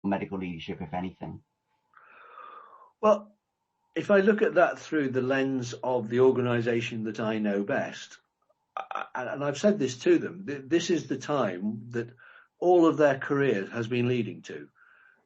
medical leadership, if anything? Well, if I look at that through the lens of the organisation that I know best, and I've said this to them, this is the time that all of their career has been leading to.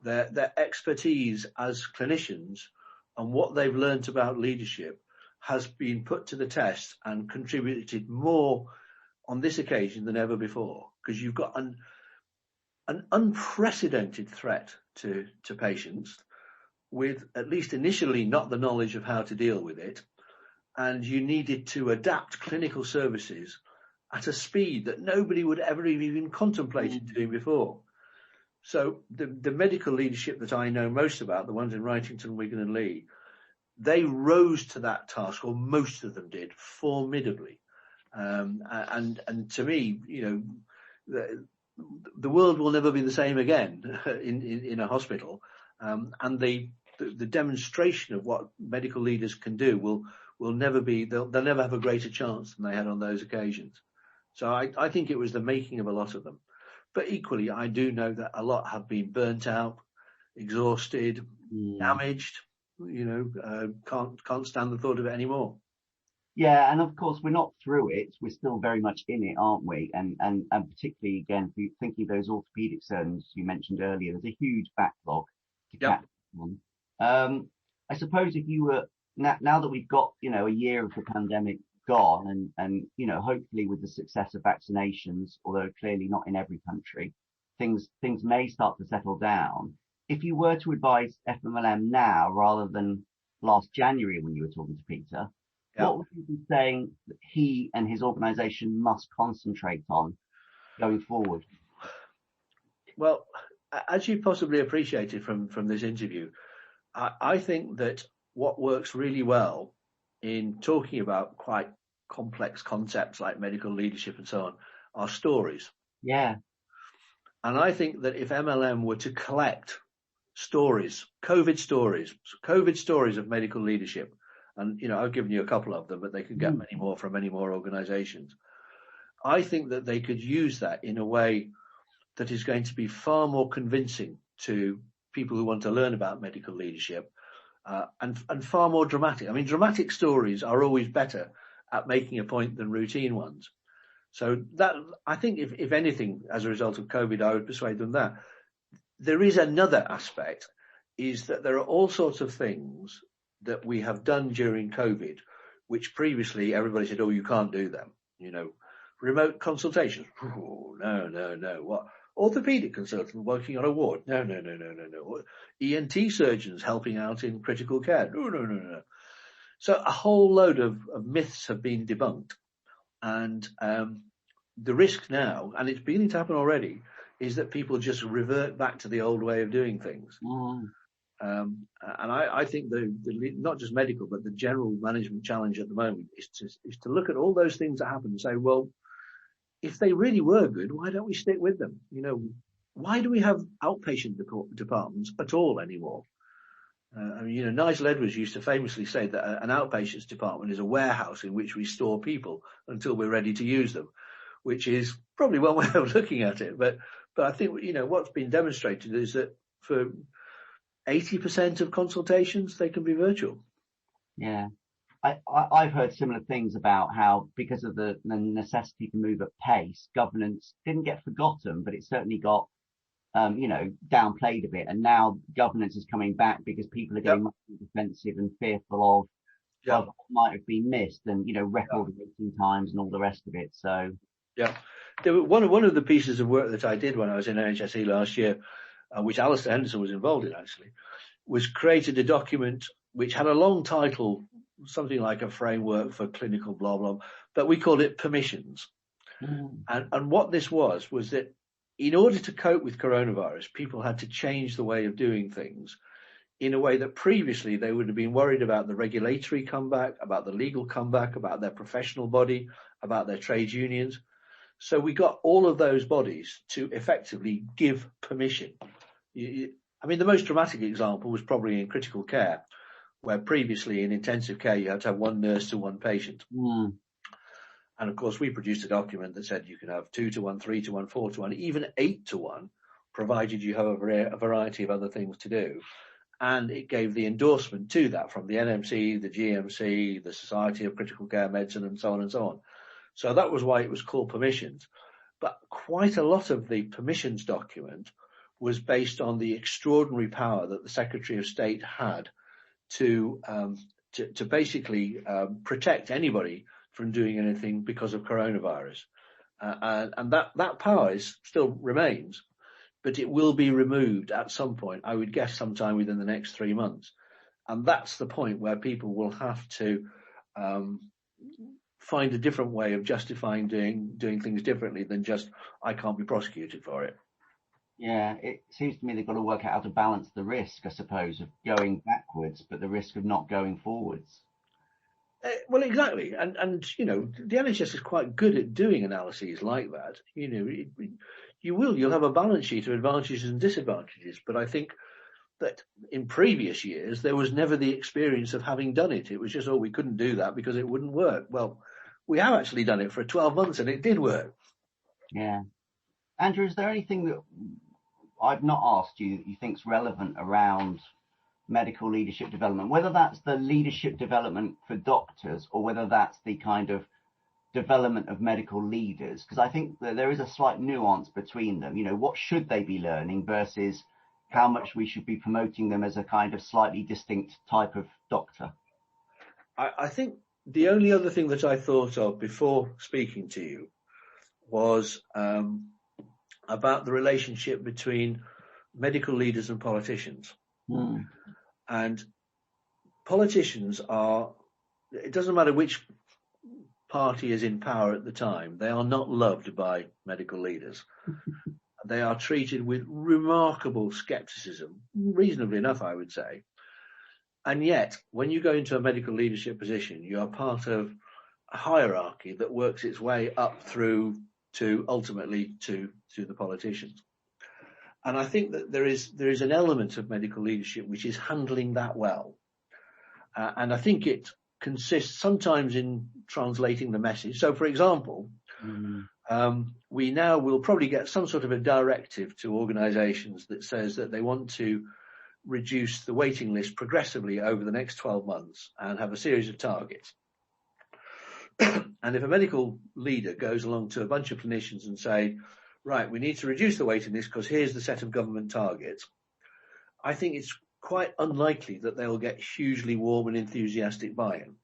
Their expertise as clinicians and what they've learnt about leadership has been put to the test and contributed more on this occasion than ever before, because you've got an unprecedented threat to patients with, at least initially, not the knowledge of how to deal with it, and you needed to adapt clinical services at a speed that nobody would ever have even contemplated doing before. So the medical leadership that I know most about, the ones in Wrightington, Wigan and Lee, they rose to that task, or most of them did, formidably. And to me, the world will never be the same again in a hospital. And the demonstration of what medical leaders can do will never be, they'll never have a greater chance than they had on those occasions. So I think it was the making of a lot of them. But equally, I do know that a lot have been burnt out, exhausted, damaged, can't stand the thought of it anymore. Yeah, and of course, we're not through it. We're still very much in it, aren't we? And particularly, again, thinking of those orthopedic surgeons you mentioned earlier, there's a huge backlog to catch on. I suppose if you were, now that we've got, a year of the pandemic gone and hopefully with the success of vaccinations, although clearly not in every country, things may start to settle down. If you were to advise FMLM now rather than last January when you were talking to Peter, what would you be saying that he and his organisation must concentrate on going forward? Well, as you possibly appreciated from this interview, I think that what works really well in talking about quite complex concepts like medical leadership and so on are stories. Yeah. And I think that if MLM were to collect stories, COVID stories of medical leadership, and I've given you a couple of them, but they could get many more from many more organizations. I think that they could use that in a way that is going to be far more convincing to people who want to learn about medical leadership, and far more dramatic. I mean, dramatic stories are always better at making a point than routine ones. So that, I think, if anything, as a result of COVID, I would persuade them that. There is another aspect, is that there are all sorts of things that we have done during COVID, which previously everybody said, oh, you can't do them. Remote consultations. Oh, no. What? Orthopedic consultant working on a ward. No. ENT surgeons helping out in critical care. No. So a whole load of myths have been debunked. And the risk now, and it's beginning to happen already, is that people just revert back to the old way of doing things. And I think the not just medical, but the general management challenge at the moment is to look at all those things that happen and say, well, if they really were good, why don't we stick with them? Why do we have outpatient departments at all anymore? Nigel Edwards used to famously say that an outpatients department is a warehouse in which we store people until we're ready to use them, which is probably one way of looking at it. But I think, what's been demonstrated is that for 80% of consultations, they can be virtual. Yeah. I've heard similar things about how, because of the necessity to move at pace, governance didn't get forgotten, but it certainly got, downplayed a bit. And now governance is coming back because people are getting much more defensive and fearful of what might have been missed, and, record waiting times and all the rest of it. So, there were one of the pieces of work that I did when I was in NHSE last year, which Alistair Henderson was involved in actually, was created a document which had a long title, something like a framework for clinical blah, blah, but we called it permissions. And what this was that in order to cope with coronavirus, people had to change the way of doing things in a way that previously they would have been worried about the regulatory comeback, about the legal comeback, about their professional body, about their trade unions. So we got all of those bodies to effectively give permission. I mean, the most dramatic example was probably in critical care, where previously in intensive care, you had to have one nurse to one patient. And of course, we produced a document that said you can have 2 to 1, 3 to 1, 4 to 1, even 8 to 1, provided you have a variety of other things to do. And it gave the endorsement to that from the NMC, the GMC, the Society of Critical Care Medicine, and so on and so on. So that was why it was called permissions. But quite a lot of the permissions document was based on the extraordinary power that the Secretary of State had to basically protect anybody from doing anything because of coronavirus. And that power still remains, but it will be removed at some point, I would guess sometime within the next 3 months. And that's the point where people will have to find a different way of justifying doing things differently than just, I can't be prosecuted for it. Yeah, it seems to me they've got to work out how to balance the risk, I suppose, of going backwards, but the risk of not going forwards. Well, exactly. And you know, the NHS is quite good at doing analyses like that. You know, you'll have a balance sheet of advantages and disadvantages, but I think that in previous years, there was never the experience of having done it. It was just, we couldn't do that because it wouldn't work. Well, we have actually done it for 12 months and it did work. Yeah. Andrew, is there anything that I've not asked you that you think's relevant around medical leadership development, whether that's the leadership development for doctors or whether that's the kind of development of medical leaders? Because I think that there is a slight nuance between them. You know, what should they be learning versus how much we should be promoting them as a kind of slightly distinct type of doctor? I think the only other thing that I thought of before speaking to you was about the relationship between medical leaders and politicians. And politicians it doesn't matter which party is in power at the time, they are not loved by medical leaders. They are treated with remarkable skepticism, reasonably enough, I would say. And yet, when you go into a medical leadership position, you are part of a hierarchy that works its way up through to ultimately to the politicians. And I think that there is an element of medical leadership which is handling that well. And I think it consists sometimes in translating the message. So, for example, we now will probably get some sort of a directive to organisations that says that they want to reduce the waiting list progressively over the next 12 months and have a series of targets. And if a medical leader goes along to a bunch of clinicians and say, right, we need to reduce the waiting list because here's the set of government targets, I think it's quite unlikely that they'll get hugely warm and enthusiastic buy-in.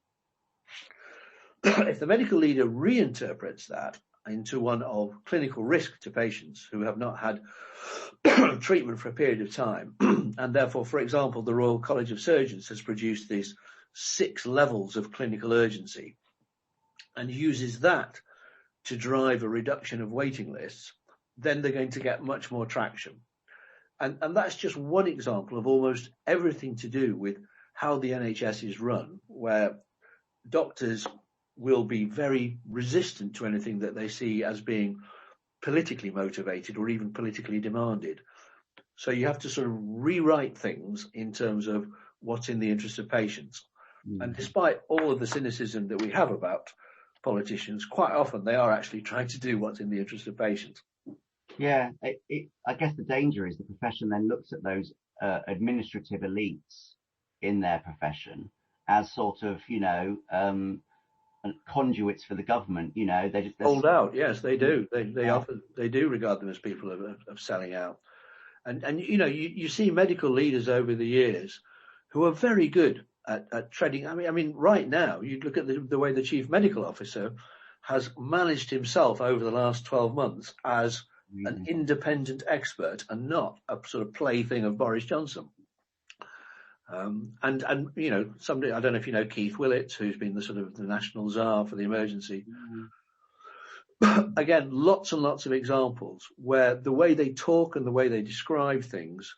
If the medical leader reinterprets that into one of clinical risk to patients who have not had treatment for a period of time, and therefore, for example, the Royal College of Surgeons has produced these 6 levels of clinical urgency and uses that to drive a reduction of waiting lists, then they're going to get much more traction. And that's just one example of almost everything to do with how the NHS is run, where doctors will be very resistant to anything that they see as being politically motivated or even politically demanded. So you have to sort of rewrite things in terms of what's in the interest of patients. And despite all of the cynicism that we have about politicians, quite often they are actually trying to do what's in the interest of patients. Yeah, I guess the danger is the profession then looks at those administrative elites in their profession as sort of, conduits for the government. They just hold out. Yes, they do. They often do regard them as people of selling out. And you see medical leaders over the years who are very good at treading. I mean, right now you look at the way the chief medical officer has managed himself over the last 12 months as an independent expert and not a sort of plaything of Boris Johnson. And somebody, I don't know if you know Keith Willett, who's been the sort of the national czar for the emergency. Again, lots and lots of examples where the way they talk and the way they describe things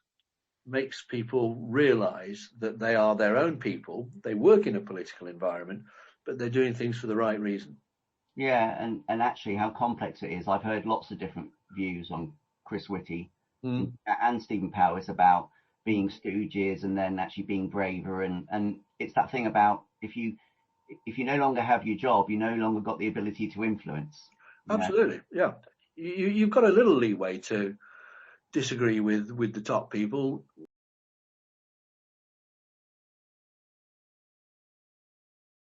makes people realize that they are their own people. They work in a political environment, but they're doing things for the right reason. Yeah, and actually how complex it is. I've heard lots of different views on Chris Whitty and Stephen Powers about being stooges and then actually being braver. And it's that thing about if you no longer have your job, you no longer got the ability to influence. Absolutely, yeah. You've got a little leeway to disagree with the top people,